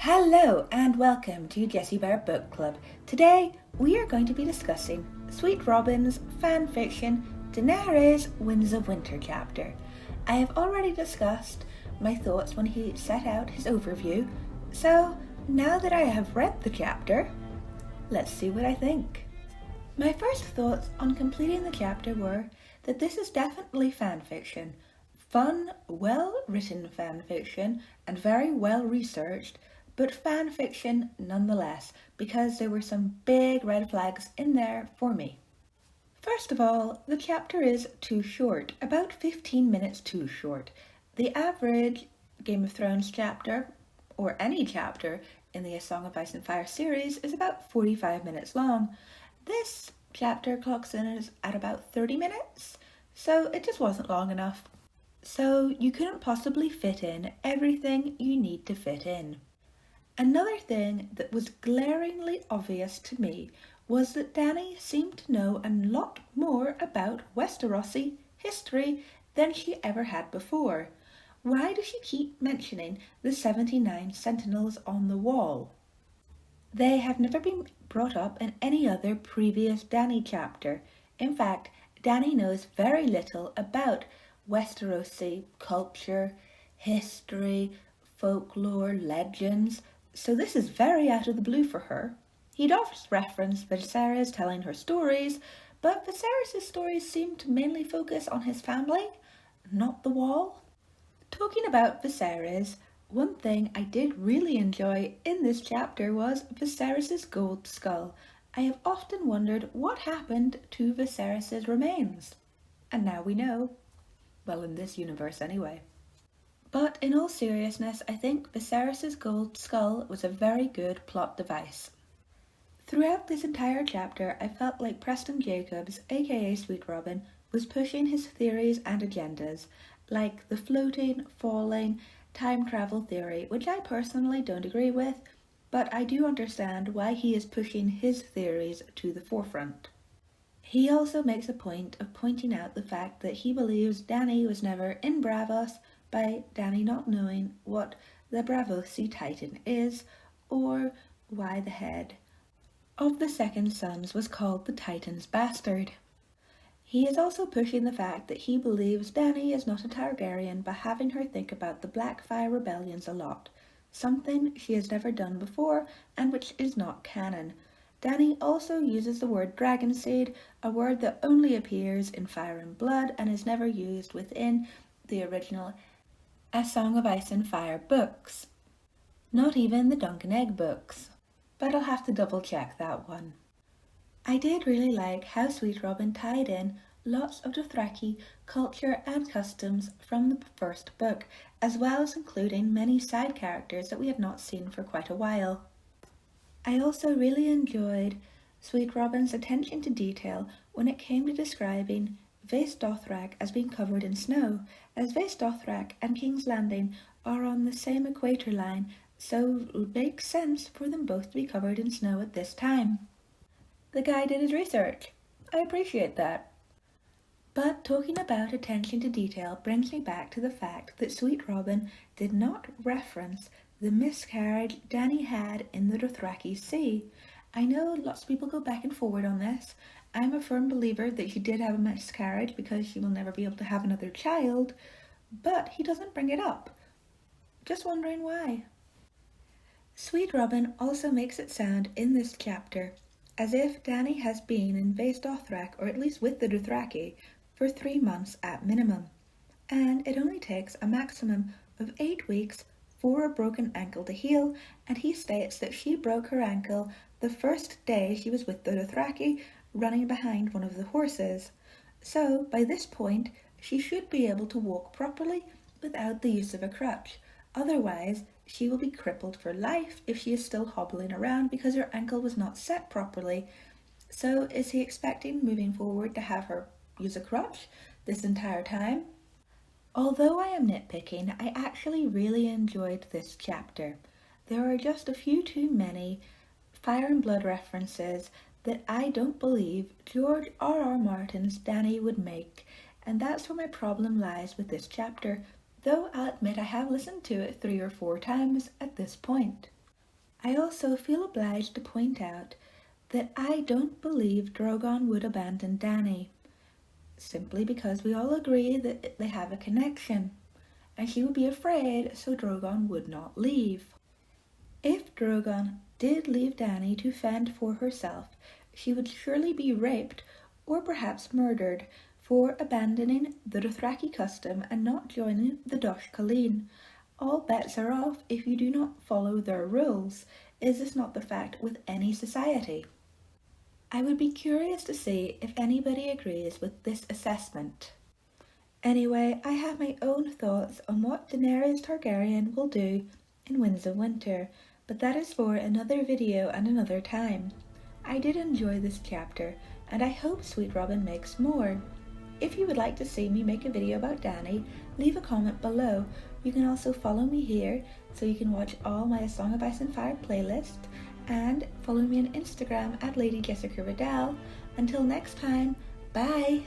Hello and welcome to Jessie Bear Book Club. Today we are going to be discussing Sweetrobin's fanfiction Daenerys Winds of Winter chapter. I have already discussed my thoughts when he set out his overview, so now that I have read the chapter, let's see what I think. My first thoughts on completing the chapter were that this is definitely fanfiction. Fun, well-written fanfiction and very well-researched, but fan fiction nonetheless, because there were some big red flags in there for me. First of all, the chapter is too short, about 15 minutes too short. The average Game of Thrones chapter, or any chapter in the A Song of Ice and Fire series, is about 45 minutes long. This chapter clocks in at about 30 minutes, so it just wasn't long enough. So you couldn't possibly fit in everything you need to fit in. Another thing that was glaringly obvious to me was that Dany seemed to know a lot more about Westerosi history than she ever had before. Why does she keep mentioning the 79 sentinels on the wall? They have never been brought up in any other previous Dany chapter. In fact, Dany knows very little about Westerosi culture, history, folklore, legends, so this is very out of the blue for her. He does reference Viserys telling her stories, but Viserys' stories seem to mainly focus on his family, not the wall. Talking about Viserys, one thing I did really enjoy in this chapter was Viserys' gold skull. I have often wondered what happened to Viserys' remains. And now we know. Well, in this universe anyway. But in all seriousness, I think Viserys' gold skull was a very good plot device. Throughout this entire chapter, I felt like Preston Jacobs, aka Sweetrobin, was pushing his theories and agendas, like the floating, falling, time travel theory, which I personally don't agree with, but I do understand why he is pushing his theories to the forefront. He also makes a point of pointing out the fact that he believes Dany was never in Braavos, by Dany not knowing what the Braavosi Titan is, or why the head of the second sons was called the Titan's bastard. He is also pushing the fact that he believes Dany is not a Targaryen by having her think about the Blackfire rebellions a lot, something she has never done before and which is not canon. Dany also uses the word dragon seed, a word that only appears in Fire and Blood and is never used within the original A Song of Ice and Fire books. Not even the Dunk and Egg books. But I'll have to double check that one. I did really like how Sweetrobin tied in lots of Dothraki culture and customs from the first book, as well as including many side characters that we have not seen for quite a while. I also really enjoyed Sweetrobin's attention to detail when it came to describing Vaes Dothrak as being covered in snow, as Vaes Dothrak and King's Landing are on the same equator line, so it would make sense for them both to be covered in snow at this time. The guy did his research. I appreciate that. But talking about attention to detail brings me back to the fact that Sweetrobin did not reference the miscarriage Dany had in the Dothraki Sea. I know lots of people go back and forward on this. I'm a firm believer that she did have a miscarriage because she will never be able to have another child, but he doesn't bring it up. Just wondering why. Sweetrobin also makes it sound in this chapter as if Dany has been in Vaes Dothrak, or at least with the Dothraki, for 3 months at minimum, and it only takes a maximum of 8 weeks for a broken ankle to heal, and he states that she broke her ankle the first day she was with the Dothraki, running behind one of the horses. So, by this point, she should be able to walk properly without the use of a crutch. Otherwise, she will be crippled for life if she is still hobbling around because her ankle was not set properly. So, is he expecting moving forward to have her use a crutch this entire time? Although I am nitpicking, I actually really enjoyed this chapter. There are just a few too many Fire and Blood references that I don't believe George R.R. Martin's Dany would make, and that's where my problem lies with this chapter, though I'll admit I have listened to it 3 or 4 times at this point. I also feel obliged to point out that I don't believe Drogon would abandon Dany, simply because we all agree that they have a connection, and she would be afraid so Drogon would not leave. If Drogon did leave Dany to fend for herself, she would surely be raped or perhaps murdered for abandoning the Dothraki custom and not joining the Dosh Khaleen. All bets are off if you do not follow their rules. Is this not the fact with any society? I would be curious to see if anybody agrees with this assessment. Anyway, I have my own thoughts on what Daenerys Targaryen will do in Winds of Winter, but that is for another video and another time. I did enjoy this chapter, and I hope Sweetrobin makes more. If you would like to see me make a video about Dany, leave a comment below. You can also follow me here so you can watch all my A Song of Ice and Fire playlist, and follow me on Instagram at Lady Jessica Riddell. Until next time, bye!